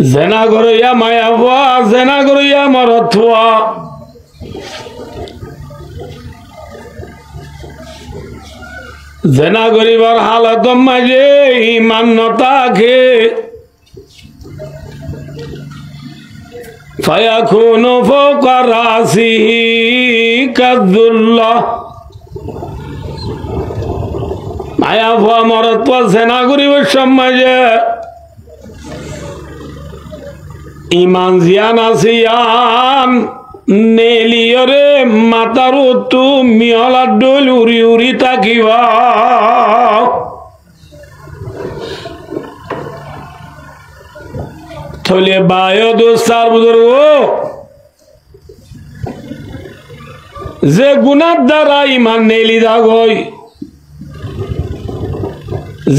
জেনা করিয়া মায়া ভুয়া জেনা করিয়া মরত ভুয়া জেনা করিবার হালত মাঝে ইমান নতাকে ফায়াকুনু ফাওকা রাসিহি কাযুল্লাহ মায়া ভুয়া মরত ভুয়া জেনা করিবার সমাজে ইমান জিয়ান আসিয়ান নেলিয়রে মাতার তু মিহলা ডোল উড়ি উড়ি তাকিবা থলে বায় দোস্তার বুজুর্গ যে গুনার দ্বারা ইমান নেলি দাগই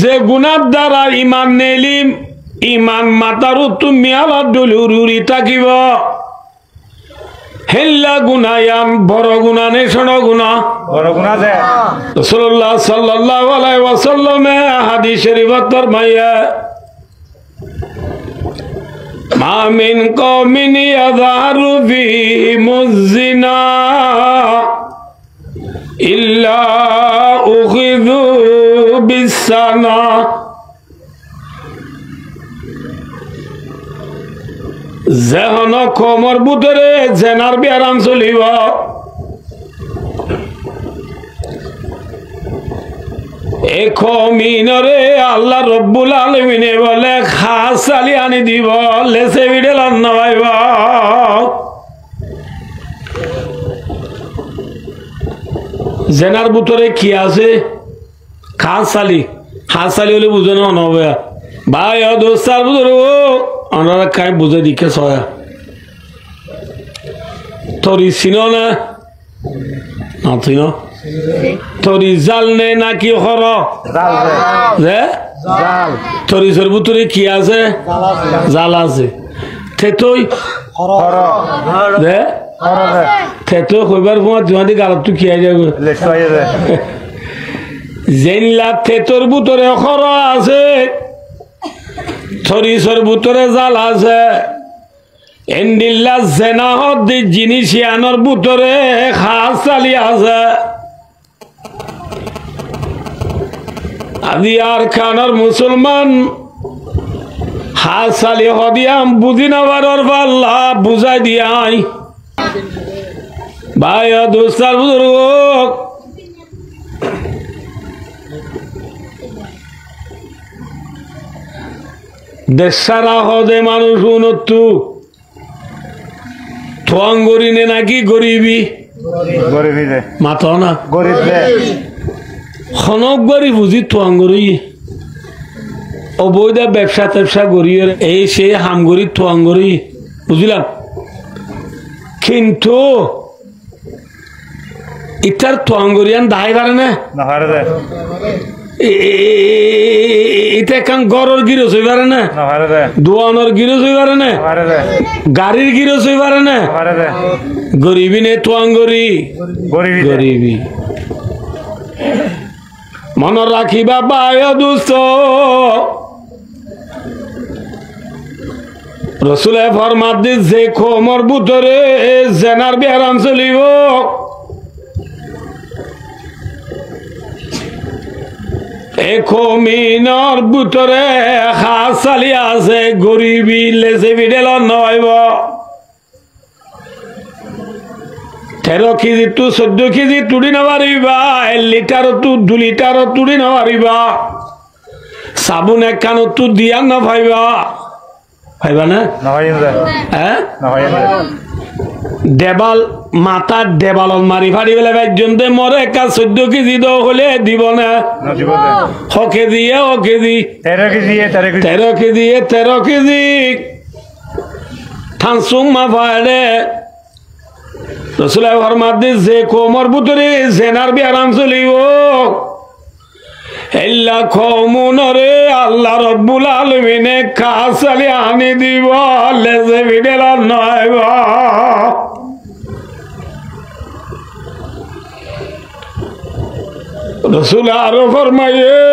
যে গুনার দ্বারা ইমান নেলিম ইমান মাতারু তুমি আলাদ ডলুরি থাকিব হেল্লা গুনায়ান বড় গুনা নে ছোট গুনা বড় গুনা দে রাসূলুল্লাহ সাল্লাল্লাহু আলাইহি ওয়াসাল্লাম হাদিস শরীফত ফরমায়া মা মিন কওমিন ইয়াযহারু ফীহিমুজ জিনা ইল্লা উখিযু বিসানা যেহন কমর বুতরে জেনার বিয়ারাম চলিব এই কমিনরে আল্লাহ রব্বুল আলামিনে বলে খাস চালি আনি দিব লেসে বিড়ে লন্ন ভাইব জেনার বুতরে কি আছে খাস চালি হাস চালি হলে বুঝে না হবে ভাই দোস্তার বুতরে ওনারা খাই বুঝে দিকে ছয়া তরি চিন না চিন তরি জাল নে নাকি হর তরি সর ভিতরে কি আছে জাল আছে থেতই থেতো কইবার সময় তোমাদের গালত কি আই যাবে জেনলা থেতর ভিতরে হর আছে থরিসর বুতরে জাল আছে এন্ডিল্লা জেনাহদ জিনিস আনর বুতরে খাস চালি আছে আদি আর খানর মুসলমান হাস চালি হদিয়াম বুঝি নাবার পাল্লা বুঝাই দিয়াই ভাই দোস্তার বুজুর্গ দেশারা হদে মানুষ উন্নতু থোয়াঙ্গরি নে নাকি গরিবি মাথা না গরিব খনক গরি বুঝি থোয়াঙ্গরি অবৈধ ব্যবসা ট্যাবসা গরিয়ে এই সে হামগরি থোয়াঙ্গরি বুঝলাম কিন্তু ইটার থোয়াঙ্গরিয়ান দাহাই পারে না এটা কান গরর গিরস হই পারে না দোয়ানোর গিরস হই পারে না গাড়ির গিরস হই পারে না গরিবি নে তোয়াঙ্গরি গরিবি মন রাখিবা বায় দুস্থ রসুলে ফরমাত দি যে খোমর বুতরে জেনার বিহারাম চলিব কমিনর বুতরে খাস চালি আছে গরিবি লেসে বিডেল নয়ব 13 কেজি টু 14 কেজি তুড়ি নবারিবা 1 লিটার টু 2 লিটার তুড়ি নবারিবা সাবুন একখান টু দিয়া ন ভাইবা ভাইবা না হ্যাঁ দেবাল মাথার দেবালত মারি ফাড়ি বেলা একজনতে মরে একা 14 কেজি দ হলে দিব না 6 কেজি 13 কেজি থানসুং মা ফাড়ে রসুলের ফরমাত দি যে কোমর ভিতরে জেনার বিয়ারাম চলিব এল্লা কওমুনরে আল্লাহ রব্বুল আলামিনে খাস চালি আনি দিব লেজে বিডেল নয়ব রসুল আরো ফরমায়ে